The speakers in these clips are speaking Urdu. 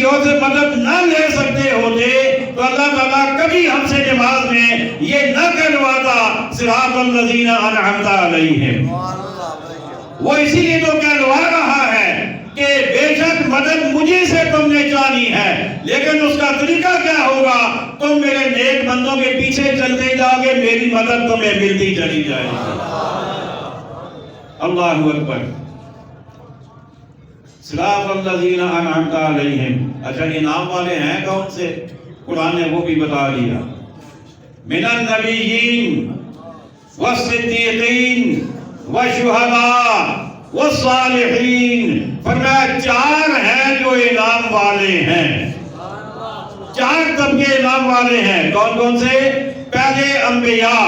کسی اور سے مدد نہ لے سکتے ہوتے تو اللہ تعالیٰ کبھی ہم سے نماز میں یہ نہ کہلواتا صراط الذین انعمت علیہم۔ وہ اسی لیے تو کہلوا رہا ہے کہ بے شک مدد مجھے سے تم نے چاہی ہے، لیکن اس کا طریقہ کیا ہوگا؟ تم میرے نیک بندوں کے پیچھے چلتے جاؤ گے، میری مدد تمہیں ملتی چلی جائے گی۔ اللہ اکبر۔ صراط الذین انعمت علیہم، اچھا انعام والے ہیں کون سے؟ قرآن نے وہ بھی بتا دیا، من النبیین والصدیقین والشہداء والصالحین۔ فرمایا چار ہیں جو انعام والے ہیں، چار طبقے انعام والے ہیں۔ کون کون سے؟ پہلے انبیاء،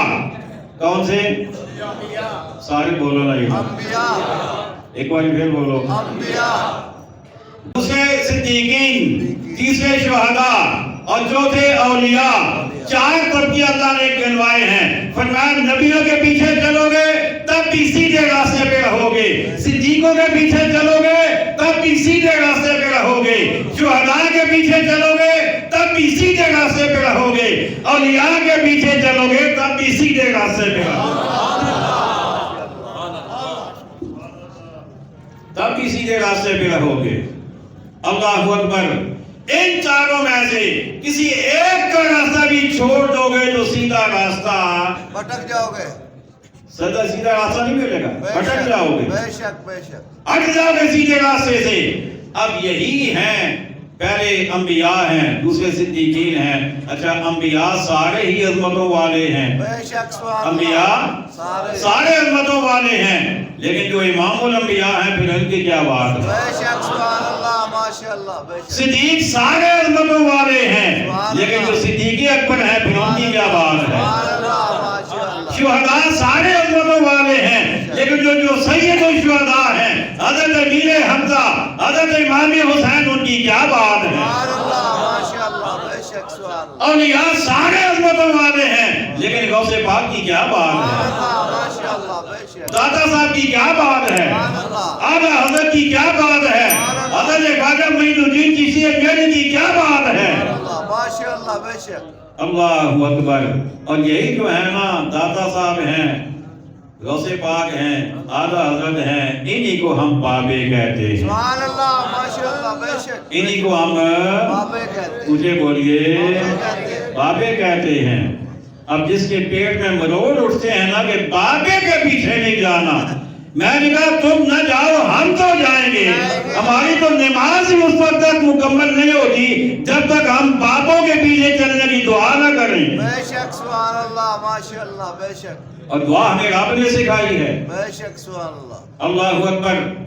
کون سے؟ سارے بولو نا، ایک بار پھر بولو۔ دوسرے صدیقین، تیسرے شہداء اور چوتھے اولیاء۔ چار طبقے اللہ نے گنوائے ہیں۔ فرمایا نبیوں کے پیچھے چلو گے تب بھی سیدھے راستے پہ رہو گے، صدیقوں کے پیچھے چلو گے تب بھی سیدھے راستے پہ رہو گے، شہداء کے پیچھے چلو گے تب بھی سیدھے راستے پہ رہو گے، اولیاء کے پیچھے چلو گے تب بھی سیدھے راستے پہ رہو گے، تب بھی سیدھے راستے پہ رہو گے۔ اللہ اکبر۔ ان چاروں میں سے کسی ایک کا راستہ بھی چھوڑ دو گے تو سیدھا راستہ بھٹک جاؤ گے، سیدھا راستہ نہیں ملے گا، بھٹک جاؤ گے، بے شک بے شک، ہٹ جاؤ گے سیدھے راستے سے۔ اب یہی ہیں، پہلے انبیاء ہیں، دوسرے صدیقین ہیں۔ اچھا انبیاء سارے ہی عظمتوں والے ہیں، بے شک سبحان انبیاء سارے عظمتوں والے ہیں، لیکن جو امام الانبیاء ہیں پھر ان کی کیا بات ہے؟ بے شک سبحان اللہ، ماشاءاللہ، بے شک۔ صدیق سارے عظمتوں والے ہیں، لیکن جو صدیق اکبر ہیں پھر ان کی کیا بات ہے؟ سبحان اللہ، ماشاءاللہ۔ شہداء سارے عظمتوں والے ہیں، لیکن جو سید الشہداء ہیں حضرت امیر حمزہ، حضرت امام حسین، ان کی کیا بات ہے؟ سبحان اللہ، ماشاءاللہ، بے شک سبحان اللہ۔ اولیاء سارے عظمتوں والے ہیں، لیکن غوث پاک کی کیا بات ہے؟ سبحان اللہ، ماشاءاللہ، بے شک۔ داتا صاحب کی کیا بات ہے؟ سبحان اللہ۔ اعلیٰ حضرت کی کیا بات ہے؟ حضرت خواجہ معین الدین چشتی اجمیری کی کیا بات ہے؟ سبحان اللہ، ماشاءاللہ، بے شک۔ اللہ اکبر۔ اور یہی جو ہے نا داتا صاحب ہیں، غوث پاک ہیں، اعلیٰ حضرت ہیں، انہی کو ہم بابے کہتے ہیں، سبحان اللہ، ماشاءاللہ، بے شک۔ انہی کو ہم بابے کہتے ہیں، مجھے بولیے کہتے ہیں۔ بابے کہتے ہیں۔ اب جس کے پیٹ میں مروڑ اٹھتے ہیں نا کہ بابے کے پیچھے نہیں جانا، میں نے کہا تم نہ جاؤ ہم تو جائیں گے، ہماری تو نماز ہی اس وقت تک مکمل نہیں ہوتی جب تک ہم باپوں کے پیچھے چلنے کی دعا نہ کریں۔ بے شک سبحان اللہ، ماشاءاللہ، بے شک، اور دعا ہمیں رب نے سکھائی ہے۔ بے شک سبحان اللہ۔ اللہ اکبر۔